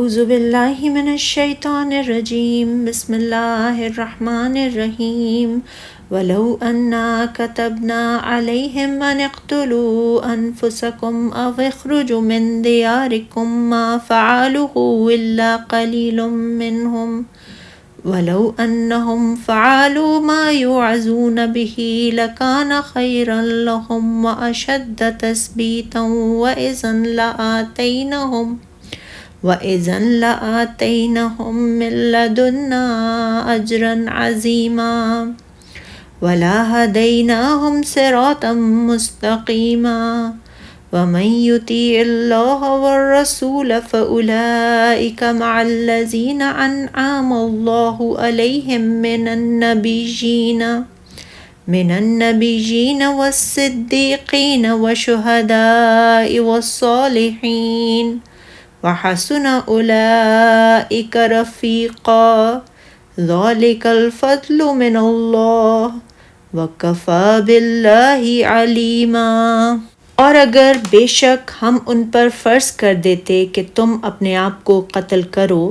اعوذ باللہ من الشیطان الرجیم بسم اللہ الرحمن الرحیم ولو انا كتبنا علیہم ان اقتلوا انفسکم او اخرجوا من دیارکم ما فعلوه الا قلیل منہم ولو انہم فعلوا ما یوعظون به لکان خیرا لهم واشد تثبیتا وَإِذًا لَآتَيْنَهُم مِّن لَّدُنَّا أَجْرًا عَظِيمًا وَلَهَدَيْنَاهُمْ صِرَاطًا مُّسْتَقِيمًا وَمَن يُطِيعِ اللَّهَ وَالرَّسُولَ فَأُولَٰئِكَ مَعَ الَّذِينَ أَنْعَمَ اللَّهُ عَلَيْهِم من النبيين والصديقين والشهداء والصالحين وحسن أولئك رفيقا ذلك الفضل من الله وكفى بالله عليما۔ اور اگر بے شک ہم ان پر فرض کر دیتے کہ تم اپنے آپ کو قتل کرو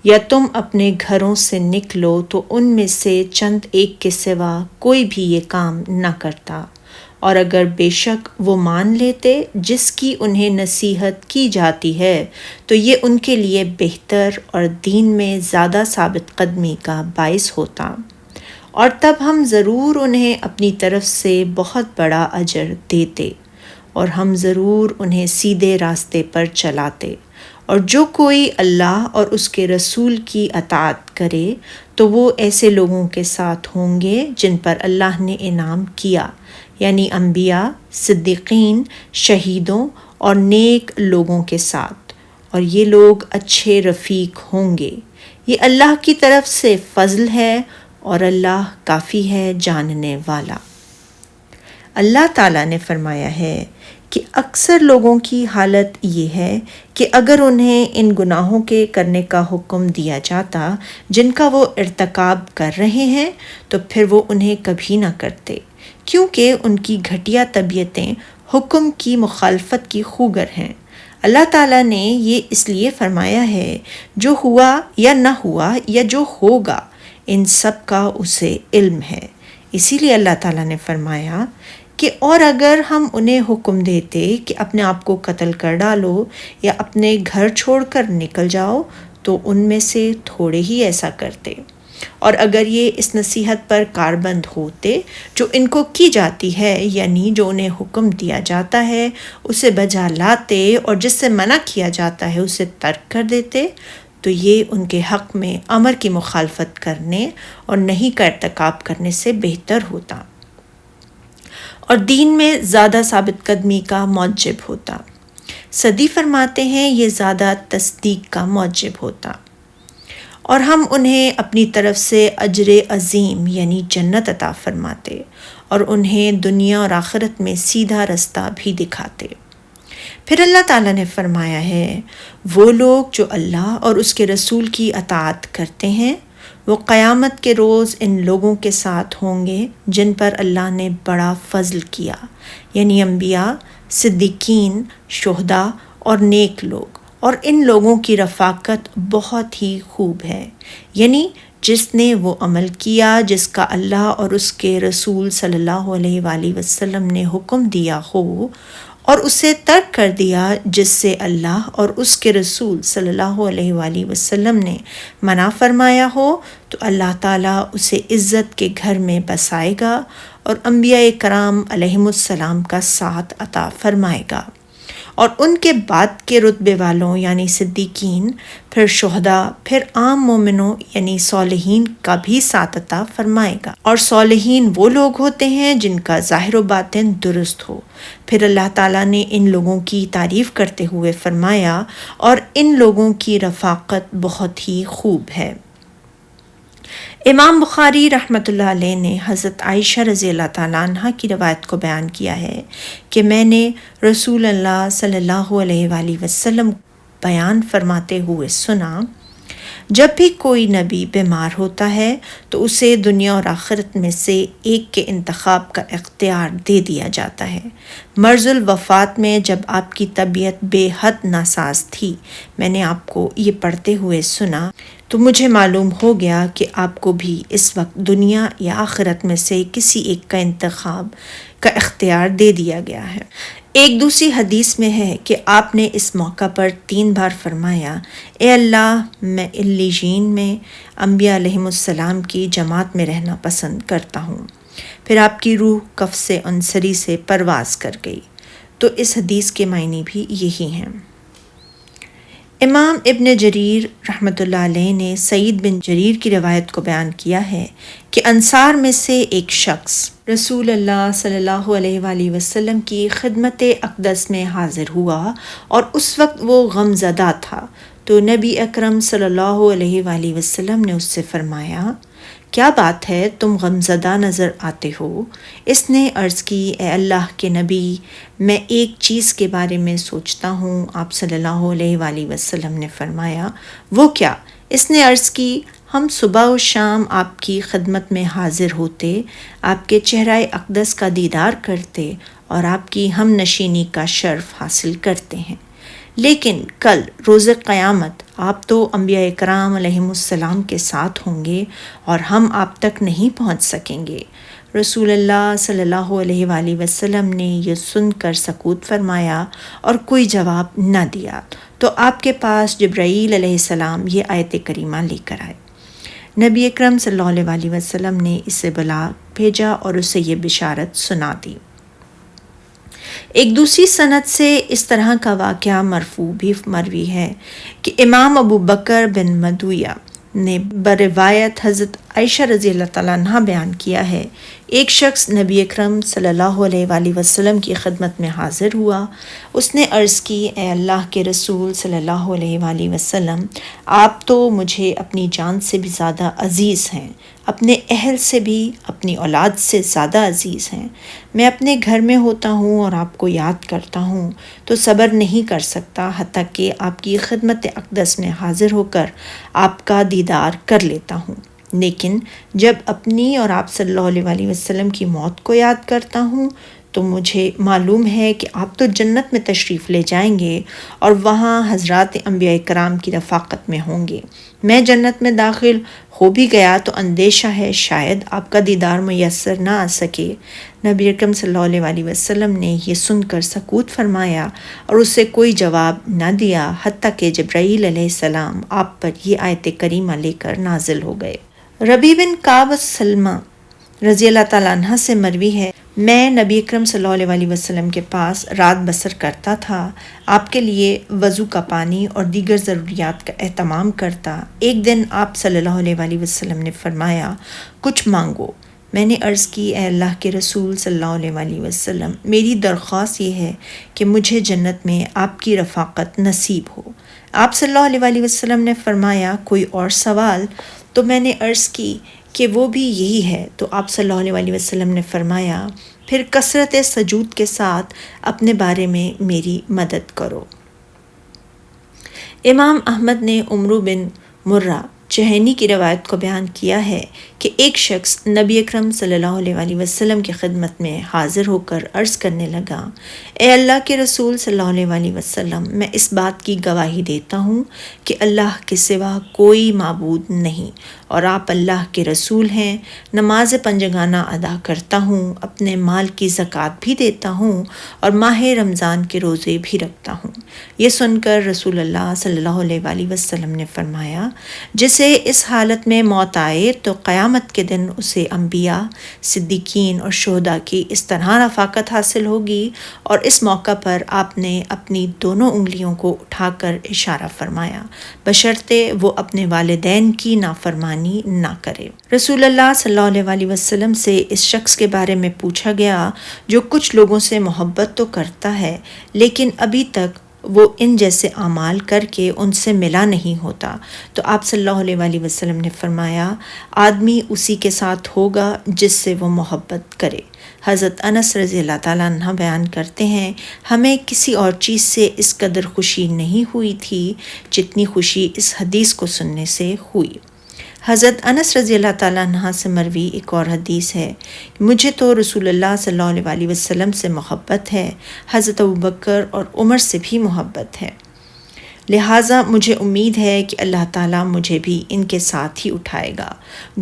یا تم اپنے گھروں سے نکلو تو ان میں سے چند ایک کے سوا کوئی بھی یہ کام نہ کرتا، اور اگر بے شک وہ مان لیتے جس کی انہیں نصیحت کی جاتی ہے تو یہ ان کے لیے بہتر اور دین میں زیادہ ثابت قدمی کا باعث ہوتا، اور تب ہم ضرور انہیں اپنی طرف سے بہت بڑا اجر دیتے اور ہم ضرور انہیں سیدھے راستے پر چلاتے۔ اور جو کوئی اللہ اور اس کے رسول کی اطاعت کرے تو وہ ایسے لوگوں کے ساتھ ہوں گے جن پر اللہ نے انعام کیا، یعنی انبیاء، صدیقین، شہیدوں اور نیک لوگوں کے ساتھ، اور یہ لوگ اچھے رفیق ہوں گے۔ یہ اللہ کی طرف سے فضل ہے اور اللہ کافی ہے جاننے والا۔ اللہ تعالیٰ نے فرمایا ہے کہ اکثر لوگوں کی حالت یہ ہے کہ اگر انہیں ان گناہوں کے کرنے کا حکم دیا جاتا جن کا وہ ارتکاب کر رہے ہیں تو پھر وہ انہیں کبھی نہ کرتے، کیونکہ ان کی گھٹیا طبیعتیں حکم کی مخالفت کی خوگر ہیں۔ اللہ تعالیٰ نے یہ اس لیے فرمایا ہے جو ہوا یا نہ ہوا یا جو ہوگا ان سب کا اسے علم ہے۔ اسی لیے اللہ تعالیٰ نے فرمایا کہ اور اگر ہم انہیں حکم دیتے کہ اپنے آپ کو قتل کر ڈالو یا اپنے گھر چھوڑ کر نکل جاؤ تو ان میں سے تھوڑے ہی ایسا کرتے، اور اگر یہ اس نصیحت پر کاربند ہوتے جو ان کو کی جاتی ہے، یعنی جو انہیں حکم دیا جاتا ہے اسے بجا لاتے اور جس سے منع کیا جاتا ہے اسے ترک کر دیتے، تو یہ ان کے حق میں امر کی مخالفت کرنے اور نہیں کا ارتکاب کرنے سے بہتر ہوتا اور دین میں زیادہ ثابت قدمی کا موجب ہوتا۔ صدی فرماتے ہیں یہ زیادہ تصدیق کا موجب ہوتا، اور ہم انہیں اپنی طرف سے اجر عظیم یعنی جنت عطا فرماتے اور انہیں دنیا اور آخرت میں سیدھا رستہ بھی دکھاتے۔ پھر اللہ تعالیٰ نے فرمایا ہے وہ لوگ جو اللہ اور اس کے رسول کی اطاعت کرتے ہیں وہ قیامت کے روز ان لوگوں کے ساتھ ہوں گے جن پر اللہ نے بڑا فضل کیا، یعنی انبیاء، صدیقین، شہداء اور نیک لوگ، اور ان لوگوں کی رفاقت بہت ہی خوب ہے، یعنی جس نے وہ عمل کیا جس کا اللہ اور اس کے رسول صلی اللہ علیہ وآلہ وسلم نے حکم دیا ہو اور اسے ترک کر دیا جس سے اللہ اور اس کے رسول صلی اللہ علیہ وآلہ وسلم نے منع فرمایا ہو، تو اللہ تعالیٰ اسے عزت کے گھر میں بسائے گا اور انبیاء کرام علیہم السلام کا ساتھ عطا فرمائے گا، اور ان کے بعد کے رتبے والوں یعنی صدیقین، پھر شہداء، پھر عام مومنوں یعنی صالحین کا بھی ساتھ عطا فرمائے گا، اور صالحین وہ لوگ ہوتے ہیں جن کا ظاہر و باطن درست ہو۔ پھر اللہ تعالیٰ نے ان لوگوں کی تعریف کرتے ہوئے فرمایا اور ان لوگوں کی رفاقت بہت ہی خوب ہے۔ امام بخاری رحمۃ اللہ علیہ نے حضرت عائشہ رضی اللہ تعالیٰ عنہ کی روایت کو بیان کیا ہے کہ میں نے رسول اللہ صلی اللہ علیہ وآلہ وسلم بیان فرماتے ہوئے سنا، جب بھی کوئی نبی بیمار ہوتا ہے تو اسے دنیا اور آخرت میں سے ایک کے انتخاب کا اختیار دے دیا جاتا ہے۔ مرض الوفات میں جب آپ کی طبیعت بے حد ناساز تھی، میں نے آپ کو یہ پڑھتے ہوئے سنا تو مجھے معلوم ہو گیا کہ آپ کو بھی اس وقت دنیا یا آخرت میں سے کسی ایک کا انتخاب کا اختیار دے دیا گیا ہے۔ ایک دوسری حدیث میں ہے کہ آپ نے اس موقع پر 3 بار فرمایا، اے اللہ، میں علیین میں انبیاء علیہم السلام کی جماعت میں رہنا پسند کرتا ہوں۔ پھر آپ کی روح قفس عنصری سے پرواز کر گئی۔ تو اس حدیث کے معنی بھی یہی ہیں۔ امام ابن جریر رحمۃ اللہ علیہ نے سعید بن جریر کی روایت کو بیان کیا ہے کہ انصار میں سے ایک شخص رسول اللہ صلی اللہ علیہ وآلہ وسلم کی خدمت اقدس میں حاضر ہوا اور اس وقت وہ غم زدہ تھا، تو نبی اکرم صلی اللہ علیہ وآلہ وسلم نے اس سے فرمایا، کیا بات ہے، تم غمزدہ نظر آتے ہو؟ اس نے عرض کی، اے اللہ کے نبی، میں ایک چیز کے بارے میں سوچتا ہوں۔ آپ صلی اللہ علیہ وآلہ وسلم نے فرمایا، وہ کیا؟ اس نے عرض کی، ہم صبح و شام آپ کی خدمت میں حاضر ہوتے، آپ کے چہرہ اقدس کا دیدار کرتے اور آپ کی ہم نشینی کا شرف حاصل کرتے ہیں، لیکن کل روز قیامت آپ تو انبیاء کرام علیہم السلام کے ساتھ ہوں گے اور ہم آپ تک نہیں پہنچ سکیں گے۔ رسول اللہ صلی اللہ علیہ وآلہ وسلم نے یہ سن کر سکوت فرمایا اور کوئی جواب نہ دیا، تو آپ کے پاس جبرائیل علیہ السلام یہ آیت کریمہ لے کر آئے۔ نبی اکرم صلی اللہ علیہ وآلہ وسلم نے اسے بلا بھیجا اور اسے یہ بشارت سنا دی۔ ایک دوسری سند سے اس طرح کا واقعہ مرفوع بھی مروی ہے کہ امام ابو بکر بن مدویہ نے بروایت حضرت عائشہ رضی اللہ تعالیٰ عنہ بیان کیا ہے، ایک شخص نبی اکرم صلی اللہ علیہ وآلہ وسلم کی خدمت میں حاضر ہوا۔ اس نے عرض کی، اے اللہ کے رسول صلی اللہ علیہ وآلہ وسلم، آپ تو مجھے اپنی جان سے بھی زیادہ عزیز ہیں، اپنے اہل سے بھی، اپنی اولاد سے زیادہ عزیز ہیں۔ میں اپنے گھر میں ہوتا ہوں اور آپ کو یاد کرتا ہوں تو صبر نہیں کر سکتا حتیٰ کہ آپ کی خدمت اقدس میں حاضر ہو کر آپ کا دیدار کر لیتا ہوں، لیکن جب اپنی اور آپ صلی اللہ علیہ وآلہ وسلم کی موت کو یاد کرتا ہوں تو مجھے معلوم ہے کہ آپ تو جنت میں تشریف لے جائیں گے اور وہاں حضرات انبیاء کرام کی رفاقت میں ہوں گے۔ میں جنت میں داخل ہو بھی گیا تو اندیشہ ہے شاید آپ کا دیدار میسر نہ آ سکے۔ نبی اکرم صلی اللہ علیہ وآلہ وسلم نے یہ سن کر سکوت فرمایا اور اسے کوئی جواب نہ دیا حتیٰ کہ جبرائیل علیہ السلام آپ پر یہ آیت کریمہ لے کر نازل ہو گئے۔ ربیع بن کعب سلمہ رضی اللہ تعالیٰ عنہ سے مروی ہے، میں نبی اکرم صلی اللہ علیہ وآلہ وسلم کے پاس رات بسر کرتا تھا، آپ کے لیے وضو کا پانی اور دیگر ضروریات کا اہتمام کرتا۔ ایک دن آپ صلی اللہ علیہ وآلہ وسلم نے فرمایا، کچھ مانگو۔ میں نے عرض کی، اے اللہ کے رسول صلی اللہ علیہ وآلہ وسلم، میری درخواست یہ ہے کہ مجھے جنت میں آپ کی رفاقت نصیب ہو۔ آپ صلی اللہ علیہ وآلہ وسلم نے فرمایا، کوئی اور سوال؟ تو میں نے عرض کی کہ وہ بھی یہی ہے، تو آپ صلی اللہ علیہ وآلہ وسلم نے فرمایا، پھر کثرت سجود کے ساتھ اپنے بارے میں میری مدد کرو۔ امام احمد نے عمرو بن مرہ جہینی کی روایت کو بیان کیا ہے کہ ایک شخص نبی اکرم صلی اللہ علیہ وآلہ وسلم کی خدمت میں حاضر ہو کر عرض کرنے لگا، اے اللہ کے رسول صلی اللہ علیہ وآلہ وسلم، میں اس بات کی گواہی دیتا ہوں کہ اللہ کے سوا کوئی معبود نہیں اور آپ اللہ کے رسول ہیں۔ نماز پنجگانہ ادا کرتا ہوں، اپنے مال کی زکوٰۃ بھی دیتا ہوں اور ماہ رمضان کے روزے بھی رکھتا ہوں۔ یہ سن کر رسول اللہ صلی اللہ علیہ وآلہ وسلم نے فرمایا، جسے اس حالت میں موت آئے تو قیامت کے دن اسے انبیاء، صدیقین اور شہداء کی اس طرح رفاقت حاصل ہوگی۔ اور اس موقع پر آپ نے اپنی دونوں انگلیوں کو اٹھا کر اشارہ فرمایا، بشرطے وہ اپنے والدین کی نافرمانی نہ کرے۔ رسول اللہ صلی اللہ علیہ وآلہ وسلم سے اس شخص کے بارے میں پوچھا گیا جو کچھ لوگوں سے محبت تو کرتا ہے لیکن ابھی تک وہ ان جیسے اعمال کر کے ان سے ملا نہیں ہوتا، تو آپ صلی اللہ علیہ وآلہ وسلم نے فرمایا، آدمی اسی کے ساتھ ہوگا جس سے وہ محبت کرے۔ حضرت انس رضی اللہ تعالیٰ عنہ بیان کرتے ہیں ہمیں کسی اور چیز سے اس قدر خوشی نہیں ہوئی تھی جتنی خوشی اس حدیث کو سننے سے ہوئی۔ حضرت انس رضی اللہ تعالیٰ عنہ سے مروی ایک اور حدیث ہے، مجھے تو رسول اللہ صلی اللہ علیہ وسلم سے محبت ہے، حضرت ابوبکر اور عمر سے بھی محبت ہے، لہٰذا مجھے امید ہے کہ اللہ تعالیٰ مجھے بھی ان کے ساتھ ہی اٹھائے گا،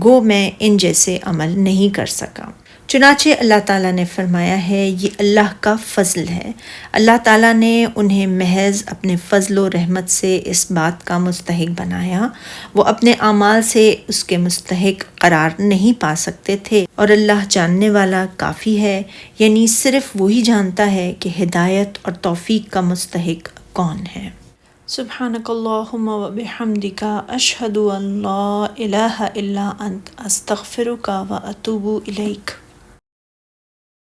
گو میں ان جیسے عمل نہیں کر سکا۔ چنانچہ اللہ تعالیٰ نے فرمایا ہے یہ اللہ کا فضل ہے، اللہ تعالیٰ نے انہیں محض اپنے فضل و رحمت سے اس بات کا مستحق بنایا، وہ اپنے اعمال سے اس کے مستحق قرار نہیں پا سکتے تھے، اور اللہ جاننے والا کافی ہے، یعنی صرف وہی جانتا ہے کہ ہدایت اور توفیق کا مستحق کون ہے۔ سبحانک اللہم و بحمدک اشہد ان لا الہ الا انت استغفرک و اتوب الیک۔